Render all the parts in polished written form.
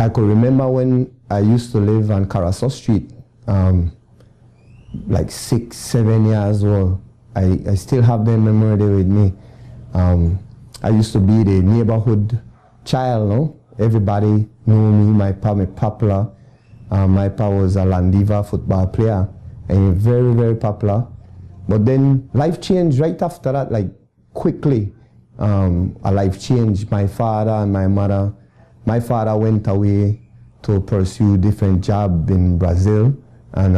I could remember when I used to live on Carasso Street, like 6, 7 years old. I still have that memory there with me. I used to be the neighborhood child, no? Everybody knew me, my pa was popular. My pa was a Landiva football player, and very, very popular. But then life changed right after that, like quickly. A life changed. My father and my mother. My father went away to pursue different job in Brazil and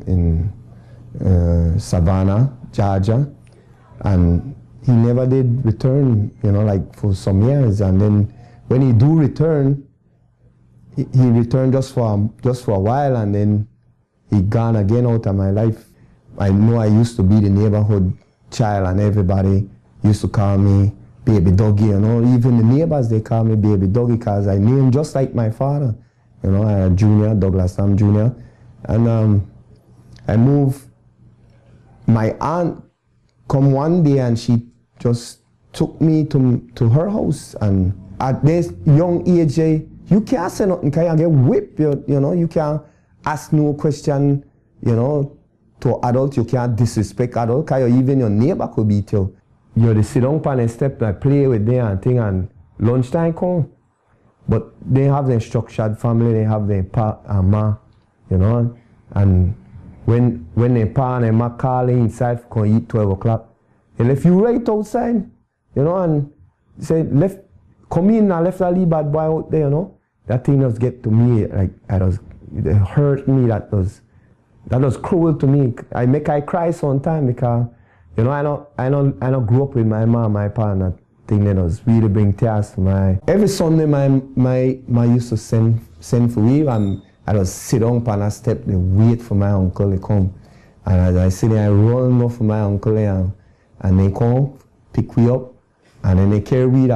in Savannah, Georgia, and he never did return, like for some years. And then when he do return, he returned just for a while, and then he gone again out of my life. I know I used to be the neighborhood child, and everybody used to call me Baby Doggy, Even the neighbors, they call me Baby Doggy because I named just like my father. I had Junior, Douglas Sam Jr. And I moved. My aunt come one day and she just took me to her house. And at this young age, you can't say nothing because you get whipped. You can't ask no question, to adult. You can't disrespect adult because even your neighbor could beat you. You sit down on the step and play with them and thing, and lunchtime come. But they have their structured family, they have their pa and ma, and when their pa and their ma call inside for come eat 12 o'clock, they left you right outside, and say, come in and left a little bad boy out there, That thing just get to me, like, it hurt me, that was cruel to me. I cry sometimes because, I don't grow up with my mom, my pa, and that thing that was really bring tears to my. Every Sunday, my used to send for me, and I just sit down on a step and wait for my uncle to come. And as I sit there, I run off for my uncle, and they come, pick me up, and then they carry me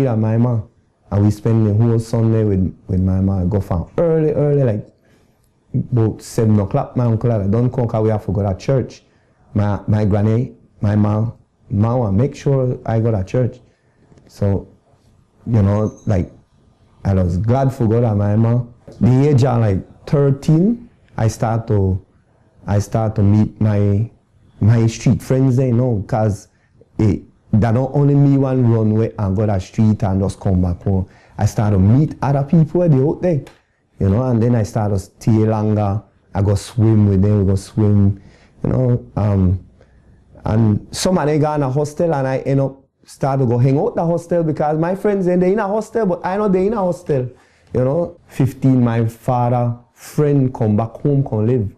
to my mom. And we spend the whole Sunday with my mom. I go from early, like about 7 o'clock, my uncle had done come because we have to go to church. My granny, my mom make sure I go to church. So, like, I was glad for God and my mom. The age of like 13, I start to meet my street friends there, because that not only me one run away and go to the street and just come back home. I start to meet other people where they out there, and then I start to stay longer. I go swim with them, we go swim. And some of them go in a hostel, and I end up start to go hang out the hostel because my friends they're in a hostel, but I know they're in a hostel. 15, my father friend come back home, come live,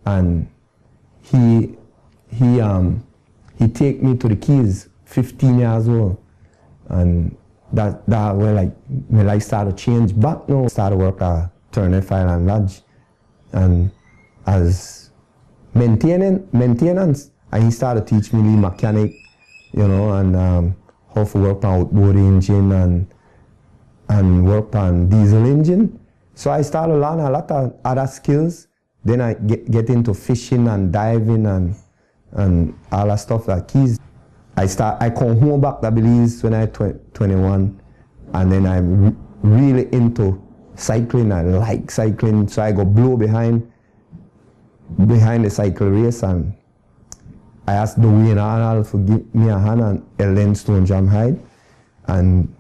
and he take me to the Keys, 15 years old, and that where like my life started to change back now. Started work at Turner Fire and Lodge, and as maintenance, and he started teaching me mechanic, and how to work on outboard engine and work on diesel engine. So I started to learn a lot of other skills. Then I get into fishing and diving and all that stuff like Keys. I come home back to Belize when I 21, and then I'm really into cycling. I like cycling, so I go blow behind the cycle race, and I asked Dwayne Arnold to give me a hand, and Ellen Stone Jam Hyde. And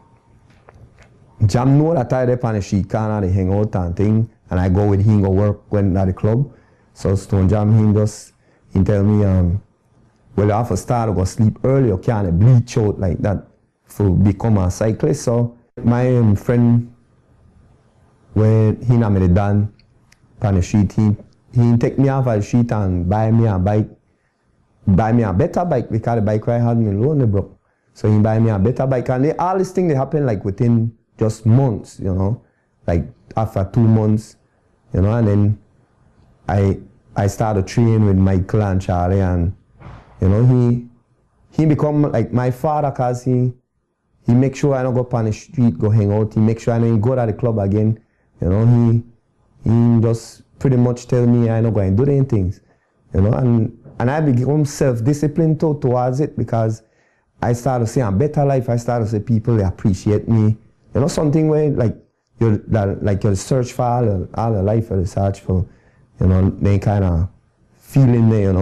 Jam know that I there on the street corner, they hang out and thing, and I go with him, go work when at the club. So Stone Jam, he tell me, well, you have to start to go sleep early, you can't bleach out like that to become a cyclist. So my friend, when he and me done on the street, he take me off of the street and buy me a bike, buy me a better bike because the bike I had me loan broke. So he buy me a better bike, and all these things they happen like within just months, like after 2 months, and then I started training with Michael and Charlie, and he become like my father because he make sure I don't go on the street, go hang out. He make sure I don't go to the club again. He just pretty much tell me I don't go and do any things, and I become self-disciplined towards it because I started to see a better life. I started to see people, they appreciate me. Something where like you'll search for all your life, you'll search for, they kind of feeling there,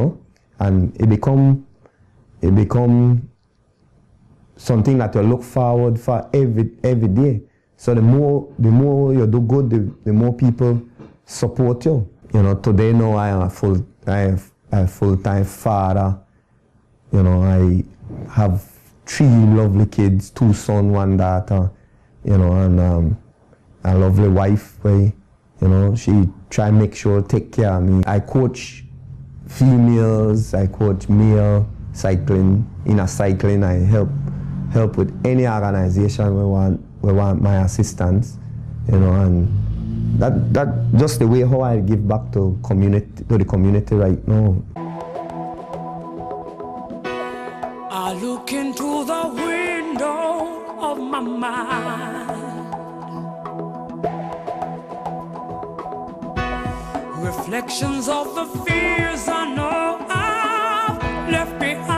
and it become something that you look forward for every day. So the more you do good, the more people support you. Today now I am a full-time father. I have 3 lovely kids, 2 sons, 1 daughter, and a lovely wife, she try and make sure, take care of me. I coach females, I coach male cycling. In cycling, I help with any organization we want my assistance, and that just the way how I give back to the community right now. I look into the window of my mind, reflections of the fears I know I've left behind.